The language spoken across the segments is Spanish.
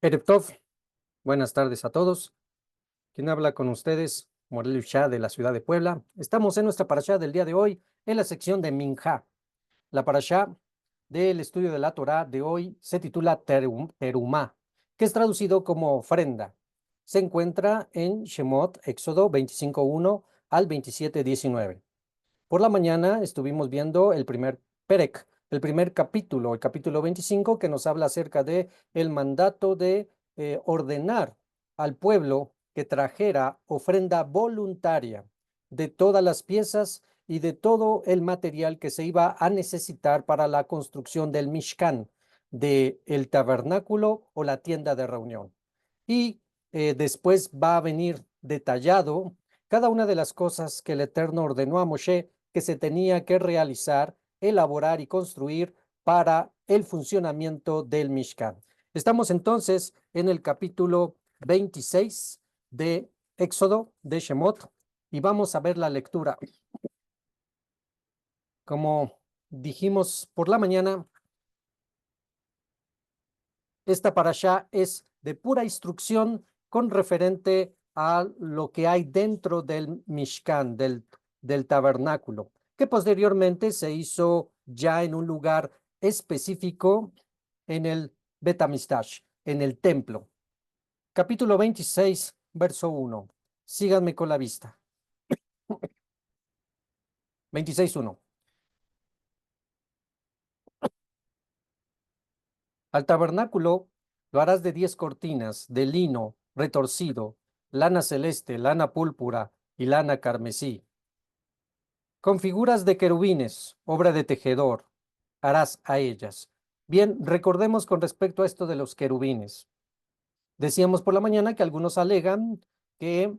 Erev Tov, buenas tardes a todos. Quien habla con ustedes, Morelio Shah de la ciudad de Puebla. Estamos en nuestra parashá del día de hoy, en la sección de Minjá. La parashá del estudio de la Torá de hoy se titula Terumá, que es traducido como ofrenda. Se encuentra en Shemot, Éxodo 25:1 al 27:19. Por la mañana estuvimos viendo el primer Perek, el primer capítulo, el capítulo 25, que nos habla acerca de el mandato de ordenar al pueblo que trajera ofrenda voluntaria de todas las piezas y de todo el material que se iba a necesitar para la construcción del Mishkan, del tabernáculo o la tienda de reunión. Y después va a venir detallado cada una de las cosas que el Eterno ordenó a Moshe que se tenía que realizar, elaborar y construir para el funcionamiento del Mishkan. Estamos entonces en el capítulo 26 de Éxodo, de Shemot, y vamos a ver la lectura. Como dijimos por la mañana, esta parashá es de pura instrucción con referente a lo que hay dentro del Mishkan, del tabernáculo, que posteriormente se hizo ya en un lugar específico en el Betamistash, en el templo. Capítulo 26, verso 1. Síganme con la vista. 26:1. Al tabernáculo lo harás de 10 cortinas de lino retorcido, lana celeste, lana púrpura y lana carmesí. Con figuras de querubines, obra de tejedor, harás a ellas. Bien, recordemos con respecto a esto de los querubines. Decíamos por la mañana que algunos alegan que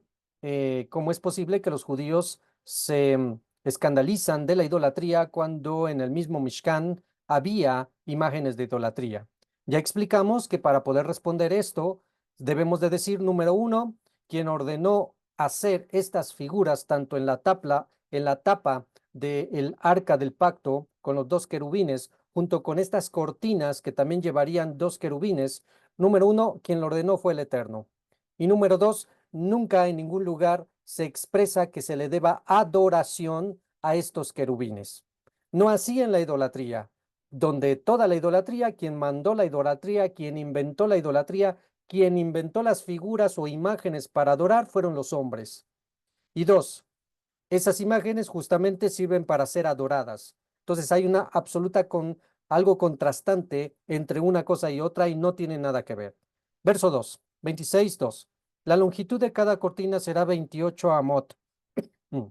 cómo es posible que los judíos se escandalizan de la idolatría cuando en el mismo Mishkan había imágenes de idolatría. Ya explicamos que para poder responder esto debemos de decir, número uno, quien ordenó hacer estas figuras tanto en la tapa del arca del pacto con los dos querubines, junto con estas cortinas que también llevarían dos querubines. Número uno, quien lo ordenó fue el Eterno. Y número dos, nunca en ningún lugar se expresa que se le deba adoración a estos querubines. No así en la idolatría, donde toda la idolatría, quien mandó la idolatría, quien inventó la idolatría, quien inventó las figuras o imágenes para adorar fueron los hombres. Y dos, esas imágenes justamente sirven para ser adoradas. Entonces hay una absoluta algo contrastante entre una cosa y otra y no tiene nada que ver. Verso 2, 26:2. La longitud de cada cortina será 28 amot. Mm.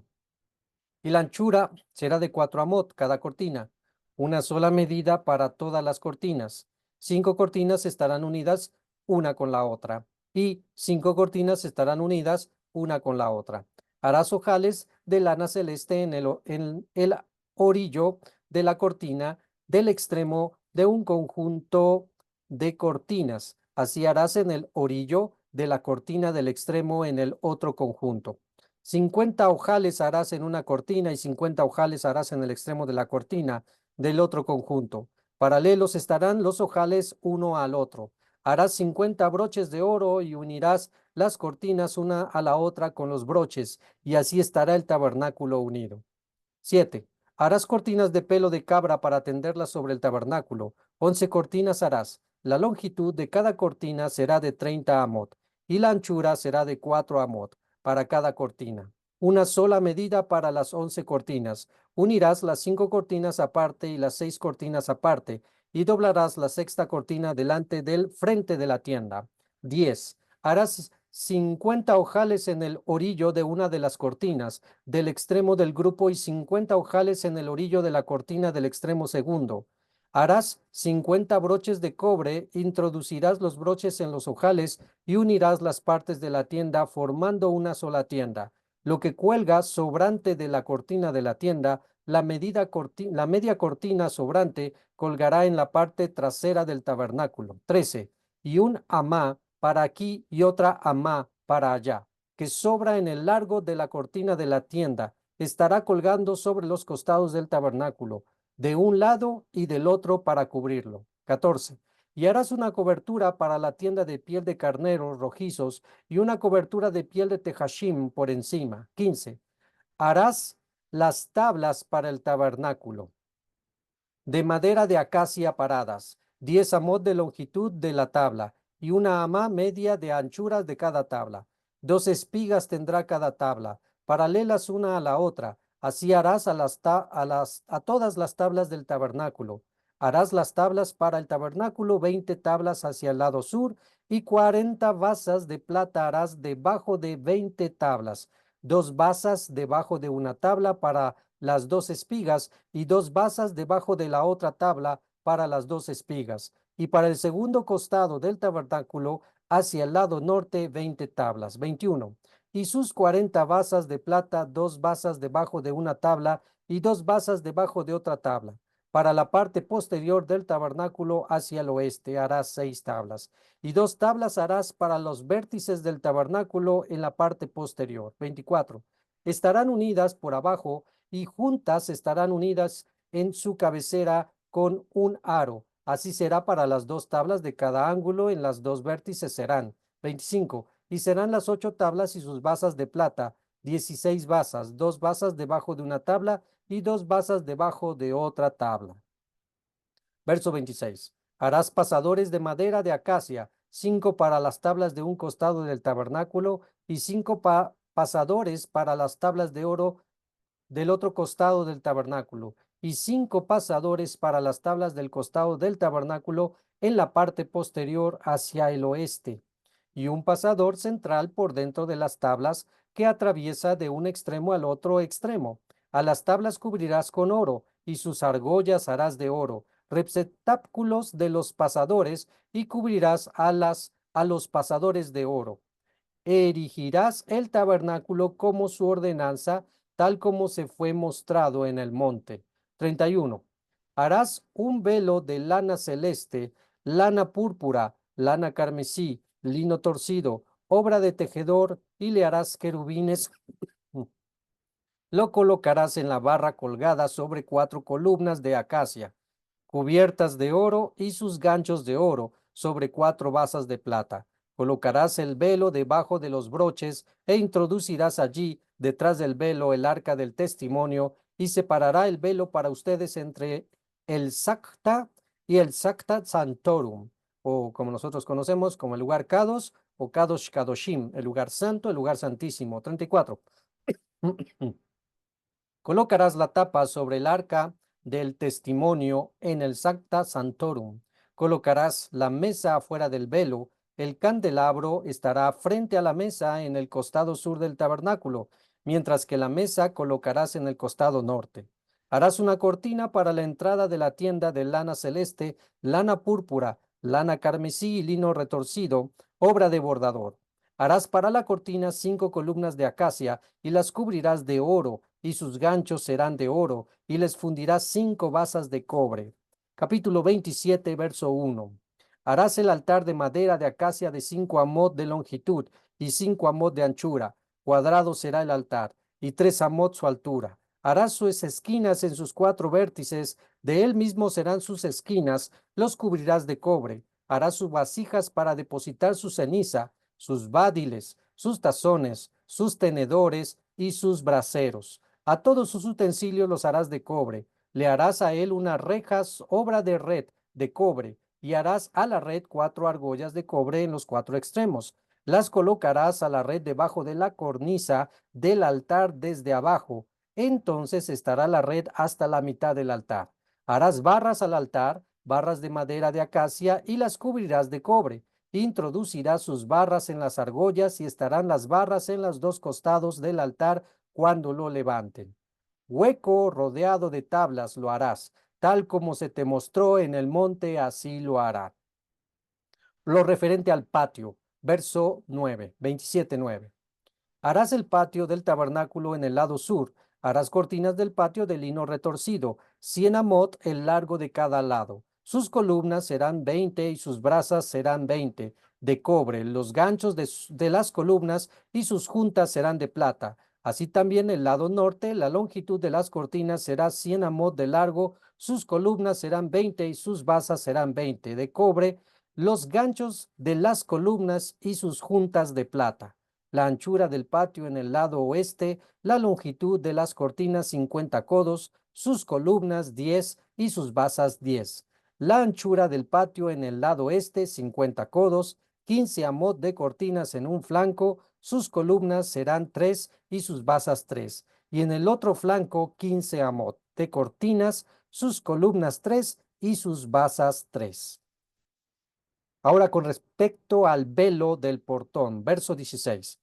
Y la anchura será de 4 amot cada cortina, una sola medida para todas las cortinas. 5 cortinas estarán unidas una con la otra y 5 cortinas estarán unidas una con la otra. Harás ojales de lana celeste en el orillo de la cortina del extremo de un conjunto de cortinas. Así harás en el orillo de la cortina del extremo en el otro conjunto. 50 ojales harás en una cortina y 50 ojales harás en el extremo de la cortina del otro conjunto. Paralelos estarán los ojales uno al otro. Harás 50 broches de oro y unirás las cortinas una a la otra con los broches, y así estará el tabernáculo unido. 7. Harás cortinas de pelo de cabra para tenderlas sobre el tabernáculo. 11 cortinas harás. La longitud de cada cortina será de 30 amot, y la anchura será de 4 amot para cada cortina. Una sola medida para las 11 cortinas. Unirás las 5 cortinas aparte y las 6 cortinas aparte, y doblarás la sexta cortina delante del frente de la tienda. 10. Harás 50 ojales en el orillo de una de las cortinas del extremo del grupo y 50 ojales en el orillo de la cortina del extremo segundo. Harás 50 broches de cobre, introducirás los broches en los ojales y unirás las partes de la tienda formando una sola tienda. Lo que cuelga sobrante de la cortina de la tienda, la media cortina sobrante colgará en la parte trasera del tabernáculo. 13. Y un amá para aquí y otra amá para allá que sobra en el largo de la cortina de la tienda, estará colgando sobre los costados del tabernáculo, de un lado y del otro para cubrirlo. 14. Y harás una cobertura para la tienda de piel de carneros rojizos y una cobertura de piel de tejashim por encima. 15. Harás las tablas para el tabernáculo de madera de acacia paradas, 10 amot de longitud de la tabla y una amá media de anchuras de cada tabla. 2 espigas tendrá cada tabla, paralelas una a la otra. Así harás a todas las tablas del tabernáculo. Harás las tablas para el tabernáculo, 20 tablas hacia el lado sur y 40 basas de plata harás debajo de 20 tablas. 2 basas debajo de una tabla para las 2 espigas y 2 basas debajo de la otra tabla para las 2 espigas. Y para el segundo costado del tabernáculo, hacia el lado norte, 20 tablas. 21. Y sus 40 basas de plata, 2 basas debajo de una tabla y 2 basas debajo de otra tabla. Para la parte posterior del tabernáculo hacia el oeste harás 6 tablas. Y 2 tablas harás para los vértices del tabernáculo en la parte posterior. 24. Estarán unidas por abajo y juntas estarán unidas en su cabecera con un aro. Así será para las 2 tablas de cada ángulo, en las 2 vértices serán. 25. Y serán las 8 tablas y sus basas de plata, 16 basas, 2 basas debajo de una tabla y 2 basas debajo de otra tabla. Verso 26. Harás pasadores de madera de acacia, 5 para las tablas de un costado del tabernáculo y 5 pasadores para las tablas de oro del otro costado del tabernáculo, y 5 pasadores para las tablas del costado del tabernáculo en la parte posterior hacia el oeste, y un pasador central por dentro de las tablas que atraviesa de un extremo al otro extremo. A las tablas cubrirás con oro, y sus argollas harás de oro, receptáculos de los pasadores, y cubrirás a los pasadores de oro. Erigirás el tabernáculo como su ordenanza, tal como se fue mostrado en el monte. 31. Harás un velo de lana celeste, lana púrpura, lana carmesí, lino torcido, obra de tejedor, y le harás querubines. Lo colocarás en la barra colgada sobre 4 columnas de acacia, cubiertas de oro, y sus ganchos de oro sobre 4 basas de plata. Colocarás el velo debajo de los broches e introducirás allí, detrás del velo, el arca del testimonio, y separará el velo para ustedes entre el Sacta y el Sacta Santorum, o como nosotros conocemos como el lugar Kadosh o Kadosh Kadoshim, el lugar santo, el lugar santísimo. 34. Colocarás la tapa sobre el arca del testimonio en el Sacta Santorum. Colocarás la mesa afuera del velo. El candelabro estará frente a la mesa en el costado sur del tabernáculo, mientras que la mesa colocarás en el costado norte. Harás una cortina para la entrada de la tienda de lana celeste, lana púrpura, lana carmesí y lino retorcido, obra de bordador. Harás para la cortina 5 columnas de acacia y las cubrirás de oro, y sus ganchos serán de oro, y les fundirás 5 basas de cobre. Capítulo 27, verso 1. Harás el altar de madera de acacia de 5 amot de longitud y 5 amot de anchura. Cuadrado será el altar, y 3 amot su altura. Harás sus esquinas en sus 4 vértices, de él mismo serán sus esquinas, los cubrirás de cobre. Harás sus vasijas para depositar su ceniza, sus bádiles, sus tazones, sus tenedores y sus braseros. A todos sus utensilios los harás de cobre. Le harás a él unas rejas, obra de red, de cobre, y harás a la red 4 argollas de cobre en los 4 extremos. Las colocarás a la red debajo de la cornisa del altar desde abajo. Entonces estará la red hasta la mitad del altar. Harás barras al altar, barras de madera de acacia, y las cubrirás de cobre. Introducirás sus barras en las argollas, y estarán las barras en los 2 costados del altar cuando lo levanten. Hueco rodeado de tablas lo harás, tal como se te mostró en el monte, así lo hará. Lo referente al patio, verso 9, 27:9. Harás el patio del tabernáculo en el lado sur. Harás cortinas del patio de lino retorcido, 100 amot el largo de cada lado. Sus columnas serán 20 y sus brazas serán 20 de cobre. Los ganchos de las columnas y sus juntas serán de plata. Así también el lado norte, la longitud de las cortinas será 100 amot de largo, sus columnas serán 20 y sus basas serán 20 de cobre, los ganchos de las columnas y sus juntas de plata. La anchura del patio en el lado oeste, la longitud de las cortinas 50 codos, sus columnas 10 y sus basas 10. La anchura del patio en el lado este 50 codos, 15 amot de cortinas en un flanco, sus columnas serán 3 y sus basas 3. Y en el otro flanco 15 amot de cortinas, sus columnas 3 y sus basas 3. Ahora con respecto al velo del portón, verso 16.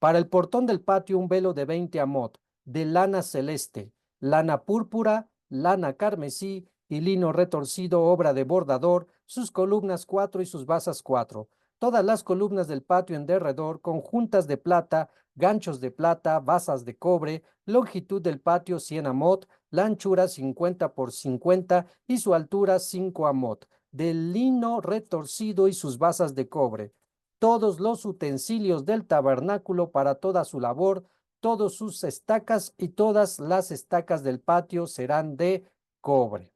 Para el portón del patio un velo de 20 amot, de lana celeste, lana púrpura, lana carmesí y lino retorcido, obra de bordador, sus columnas 4 y sus basas 4. Todas las columnas del patio en derredor, con juntas de plata, ganchos de plata, basas de cobre, longitud del patio 100 amot, la anchura 50 por 50 y su altura 5 amot del lino retorcido y sus basas de cobre, todos los utensilios del tabernáculo para toda su labor, todos sus estacas y todas las estacas del patio serán de cobre.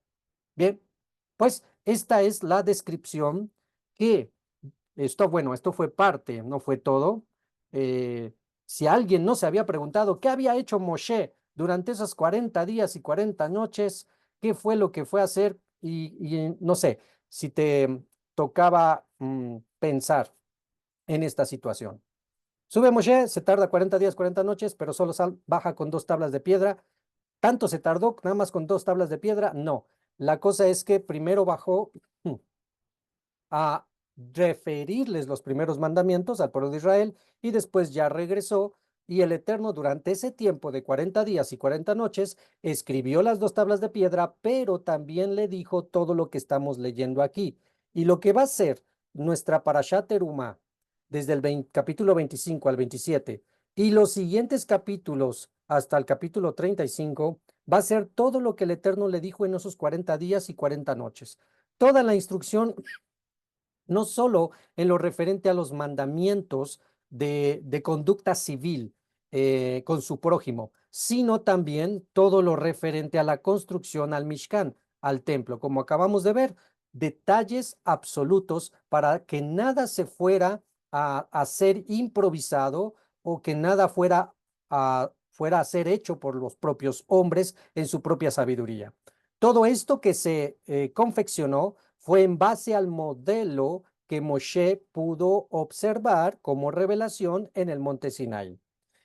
Bien, pues esta es la descripción que esto fue parte, no fue todo. Eh, si alguien no se había preguntado qué había hecho Moshe durante esos 40 días y 40 noches, qué fue lo que fue a hacer y no sé, si te tocaba pensar en esta situación. Sube Moshe, se tarda 40 días, 40 noches, pero solo baja con 2 tablas de piedra. ¿Tanto se tardó nada más con 2 tablas de piedra? No. La cosa es que primero bajó a referirles los primeros mandamientos al pueblo de Israel y después ya regresó y el Eterno durante ese tiempo de 40 días y 40 noches escribió las 2 tablas de piedra, pero también le dijo todo lo que estamos leyendo aquí. Y lo que va a ser nuestra Parashat Terumá desde el capítulo 25 al 27 y los siguientes capítulos hasta el capítulo 35 va a ser todo lo que el Eterno le dijo en esos 40 días y 40 noches. Toda la instrucción no solo en lo referente a los mandamientos de conducta civil con su prójimo, sino también todo lo referente a la construcción al Mishkan, al templo, como acabamos de ver, detalles absolutos para que nada se fuera a ser improvisado o que nada fuera a ser hecho por los propios hombres en su propia sabiduría. Todo esto que se confeccionó fue en base al modelo que Moshe pudo observar como revelación en el monte Sinai.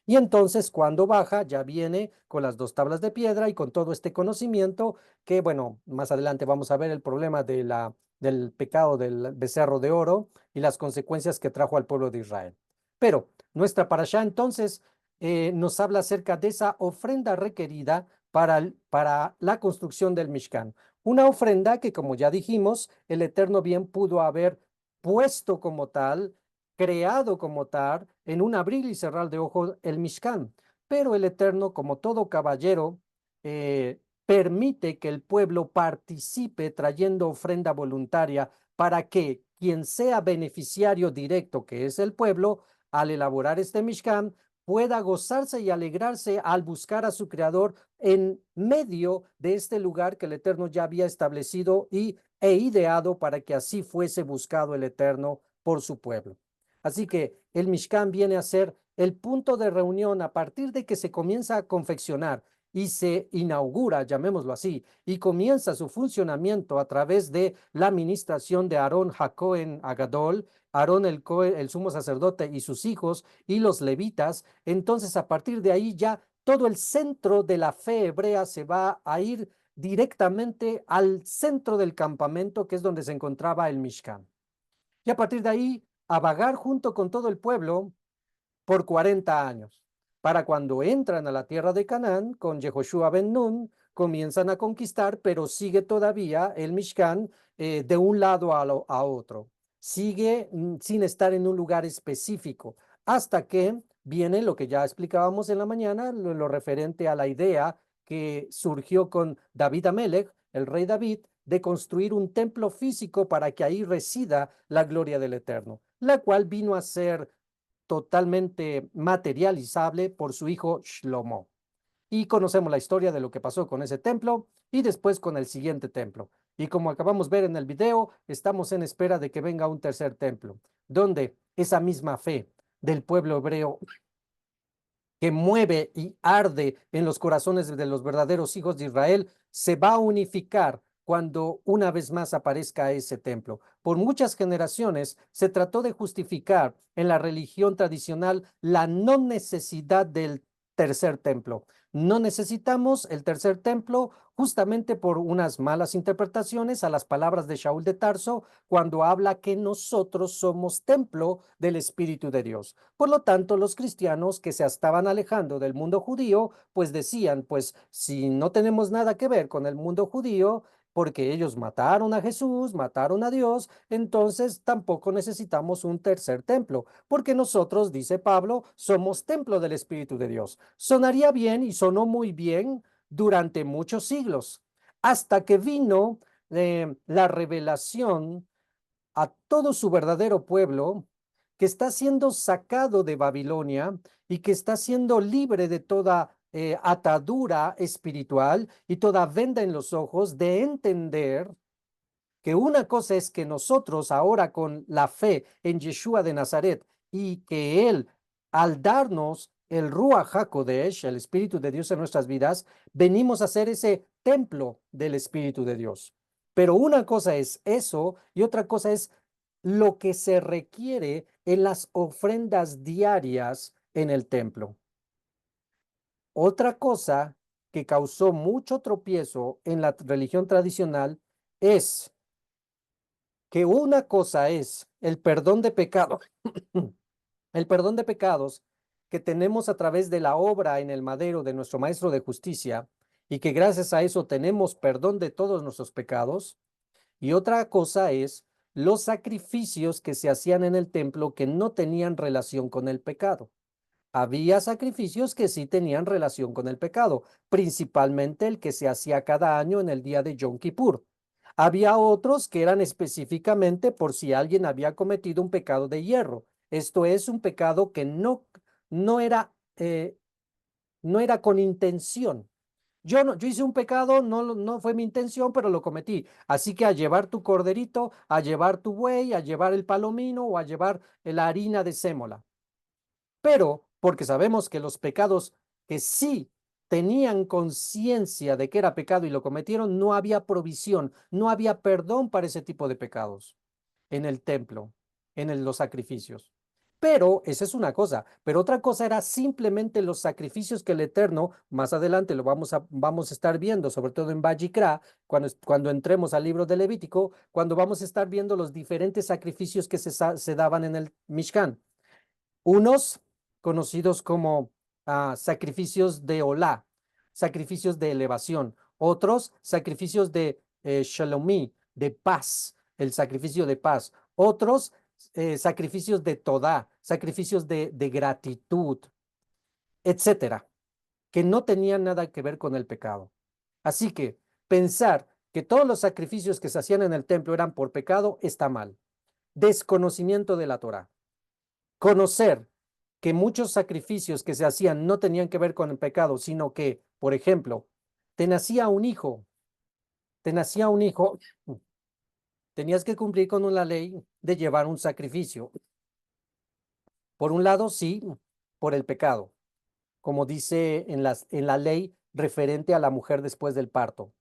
Y entonces cuando baja ya viene con las 2 tablas de piedra y con todo este conocimiento que, bueno, más adelante vamos a ver el problema del pecado del becerro de oro y las consecuencias que trajo al pueblo de Israel. Pero nuestra parashá entonces nos habla acerca de esa ofrenda requerida para la construcción del Mishkan. Una ofrenda que, como ya dijimos, el Eterno bien pudo haber puesto como tal, creado como tal, en un abrir y cerrar de ojos el Mishkan. Pero el Eterno, como todo caballero, permite que el pueblo participe trayendo ofrenda voluntaria para que quien sea beneficiario directo, que es el pueblo, al elaborar este Mishkan, pueda gozarse y alegrarse al buscar a su creador en medio de este lugar que el Eterno ya había establecido e ideado para que así fuese buscado el Eterno por su pueblo. Así que el Mishkan viene a ser el punto de reunión a partir de que se comienza a confeccionar y se inaugura, llamémoslo así, y comienza su funcionamiento a través de la administración de Aarón Hacohen Agadol, Aarón el sumo sacerdote y sus hijos y los levitas. Entonces a partir de ahí ya todo el centro de la fe hebrea se va a ir directamente al centro del campamento, que es donde se encontraba el Mishkan. Y a partir de ahí, a vagar junto con todo el pueblo por 40 años. Para cuando entran a la tierra de Canaán con Yehoshua ben Nun, comienzan a conquistar, pero sigue todavía el Mishkan de un lado a otro. Sigue sin estar en un lugar específico, hasta que viene lo que ya explicábamos en la mañana, lo referente a la idea que surgió con David Amelech, el rey David, de construir un templo físico para que ahí resida la gloria del Eterno, la cual vino a ser totalmente materializable por su hijo Shlomo. Y conocemos la historia de lo que pasó con ese templo y después con el siguiente templo. Y como acabamos de ver en el video, estamos en espera de que venga un tercer templo, donde esa misma fe del pueblo hebreo que mueve y arde en los corazones de los verdaderos hijos de Israel, se va a unificar cuando una vez más aparezca ese templo. Por muchas generaciones se trató de justificar en la religión tradicional la no necesidad del tercer templo. No necesitamos el tercer templo justamente por unas malas interpretaciones a las palabras de Shaul de Tarso cuando habla que nosotros somos templo del Espíritu de Dios. Por lo tanto, los cristianos que se estaban alejando del mundo judío, pues decían, pues si no tenemos nada que ver con el mundo judío, porque ellos mataron a Jesús, mataron a Dios, entonces tampoco necesitamos un tercer templo, porque nosotros, dice Pablo, somos templo del Espíritu de Dios. Sonaría bien y sonó muy bien durante muchos siglos, hasta que vino la revelación a todo su verdadero pueblo que está siendo sacado de Babilonia y que está siendo libre de toda atadura espiritual y toda venda en los ojos de entender que una cosa es que nosotros ahora con la fe en Yeshua de Nazaret y que Él, al darnos el Ruach HaKodesh, el Espíritu de Dios en nuestras vidas, venimos a ser ese templo del Espíritu de Dios. Pero una cosa es eso y otra cosa es lo que se requiere en las ofrendas diarias en el templo. Otra cosa que causó mucho tropiezo en la religión tradicional es que una cosa es el perdón de pecado, el perdón de pecados que tenemos a través de la obra en el madero de nuestro Maestro de Justicia y que gracias a eso tenemos perdón de todos nuestros pecados. Y otra cosa es los sacrificios que se hacían en el templo que no tenían relación con el pecado. Había sacrificios que sí tenían relación con el pecado, principalmente el que se hacía cada año en el día de Yom Kippur. Había otros que eran específicamente por si alguien había cometido un pecado de hierro. Esto es un pecado que no era, no era con intención. Yo hice un pecado, no fue mi intención, pero lo cometí. Así que a llevar tu corderito, a llevar tu buey, a llevar el palomino o a llevar la harina de sémola. Pero porque sabemos que los pecados que sí tenían conciencia de que era pecado y lo cometieron, no había provisión, no había perdón para ese tipo de pecados en el templo, los sacrificios. Pero esa es una cosa, pero otra cosa era simplemente los sacrificios que el Eterno, más adelante lo vamos a estar viendo, sobre todo en Vayikra, cuando entremos al libro de Levítico, cuando vamos a estar viendo los diferentes sacrificios que se daban en el Mishkan. Unos conocidos como sacrificios de olá, sacrificios de elevación. Otros sacrificios de shalomí, de paz, el sacrificio de paz. Otros sacrificios de todá, sacrificios de gratitud, etcétera, que no tenían nada que ver con el pecado. Así que pensar que todos los sacrificios que se hacían en el templo eran por pecado está mal. Desconocimiento de la Torá. Conocer que muchos sacrificios que se hacían no tenían que ver con el pecado, sino que, por ejemplo, te nacía un hijo, te nacía un hijo, tenías que cumplir con la ley de llevar un sacrificio. Por un lado, sí, por el pecado, como dice en la ley referente a la mujer después del parto.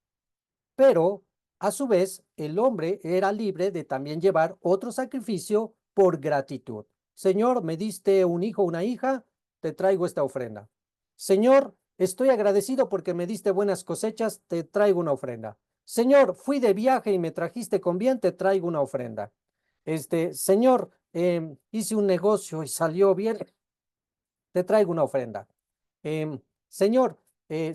Pero, a su vez, el hombre era libre de también llevar otro sacrificio por gratitud. Señor, me diste un hijo o una hija, te traigo esta ofrenda. Señor, estoy agradecido porque me diste buenas cosechas, te traigo una ofrenda. Señor, fui de viaje y me trajiste con bien, te traigo una ofrenda. Señor, hice un negocio y salió bien, te traigo una ofrenda. Señor,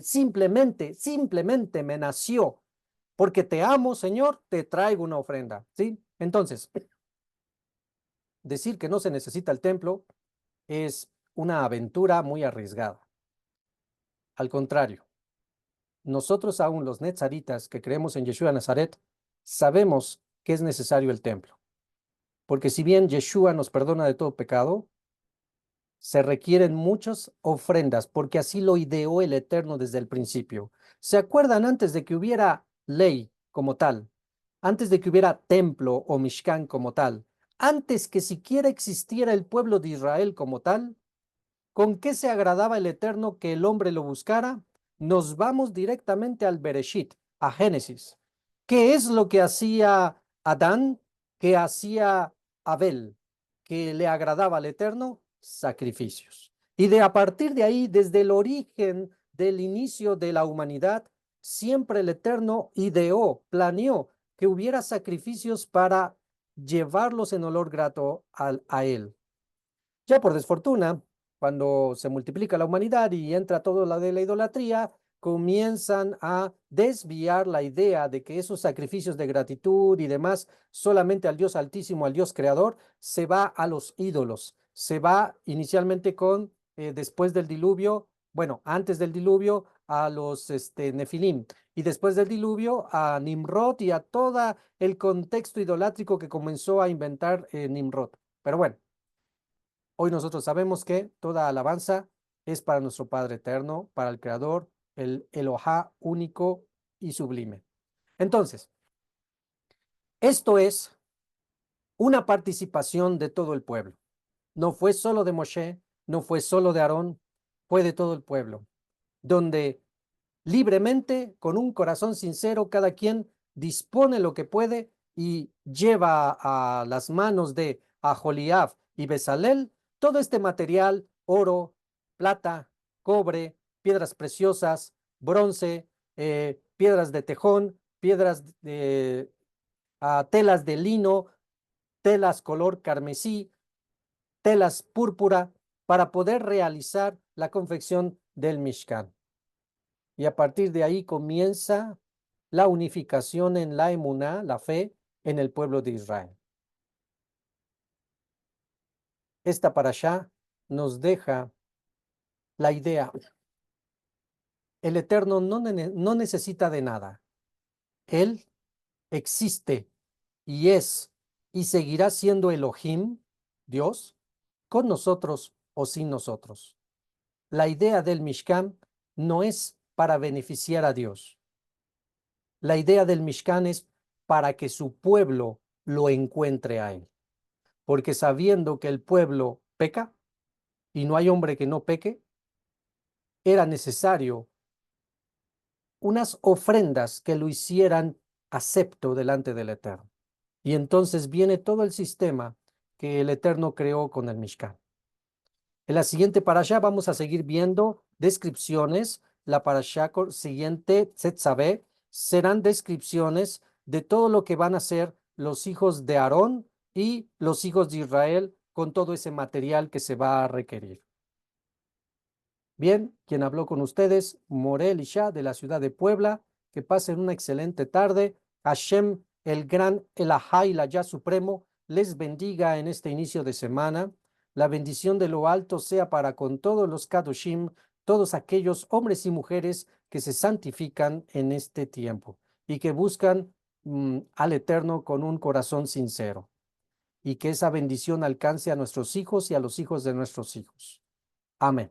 simplemente me nació porque te amo, Señor, te traigo una ofrenda, ¿sí? Entonces, decir que no se necesita el templo es una aventura muy arriesgada. Al contrario, nosotros aún los netzaritas que creemos en Yeshua Nazaret, sabemos que es necesario el templo. Porque si bien Yeshua nos perdona de todo pecado, Se requieren muchas ofrendas porque así lo ideó el Eterno desde el principio. ¿Se acuerdan antes de que hubiera ley como tal? Antes de que hubiera templo o Mishkan como tal, antes que siquiera existiera el pueblo de Israel como tal, ¿con qué se agradaba el Eterno que el hombre lo buscara? Nos vamos directamente al Bereshit, a Génesis. ¿Qué es lo que hacía Adán? ¿Qué hacía Abel? ¿Que le agradaba al Eterno? Sacrificios. Y de a partir de ahí, desde el origen del inicio de la humanidad, siempre el Eterno ideó, planeó que hubiera sacrificios para llevarlos en olor grato a Él. Ya por desfortuna, cuando se multiplica la humanidad y entra todo lo de la idolatría, comienzan a desviar la idea de que esos sacrificios de gratitud y demás solamente al Dios Altísimo, al Dios Creador, se va a los ídolos. Se va inicialmente con, después del diluvio, bueno, antes del diluvio, a los Nefilim, y después del diluvio a Nimrod y a todo el contexto idolátrico que comenzó a inventar Nimrod. Pero bueno. Hoy nosotros sabemos que toda alabanza es para nuestro Padre eterno, para el Creador, el Elohá único y sublime. Entonces, esto es una participación de todo el pueblo. No fue solo de Moshe, no fue solo de Aarón, fue de todo el pueblo, donde libremente, con un corazón sincero, cada quien dispone lo que puede y lleva a las manos de Aholiab y Bezalel todo este material: oro, plata, cobre, piedras preciosas, bronce, piedras de tejón, piedras de telas de lino, telas color carmesí, telas púrpura, para poder realizar la confección del Mishkan. Y a partir de ahí comienza la unificación en la emuná, la fe, en el pueblo de Israel. Esta parashá nos deja la idea: el Eterno no necesita de nada. Él existe y es y seguirá siendo Elohim, Dios, con nosotros o sin nosotros. La idea del Mishkan no es para beneficiar a Dios. La idea del Mishkan es para que su pueblo lo encuentre a él. Porque sabiendo que el pueblo peca y no hay hombre que no peque, era necesario unas ofrendas que lo hicieran acepto delante del Eterno. Y entonces viene todo el sistema que el Eterno creó con el Mishkan. En la siguiente parashá vamos a seguir viendo descripciones. La parashá siguiente, Tetzaveh, serán descripciones de todo lo que van a hacer los hijos de Aarón y los hijos de Israel con todo ese material que se va a requerir. Bien, quien habló con ustedes, Morel Isha, de la ciudad de Puebla. Que pasen una excelente tarde. Hashem, el gran Elahai, el Yah Supremo, les bendiga en este inicio de semana. La bendición de lo alto sea para con todos los Kadoshim, todos aquellos hombres y mujeres que se santifican en este tiempo y que buscan al Eterno con un corazón sincero. Y que esa bendición alcance a nuestros hijos y a los hijos de nuestros hijos. Amén.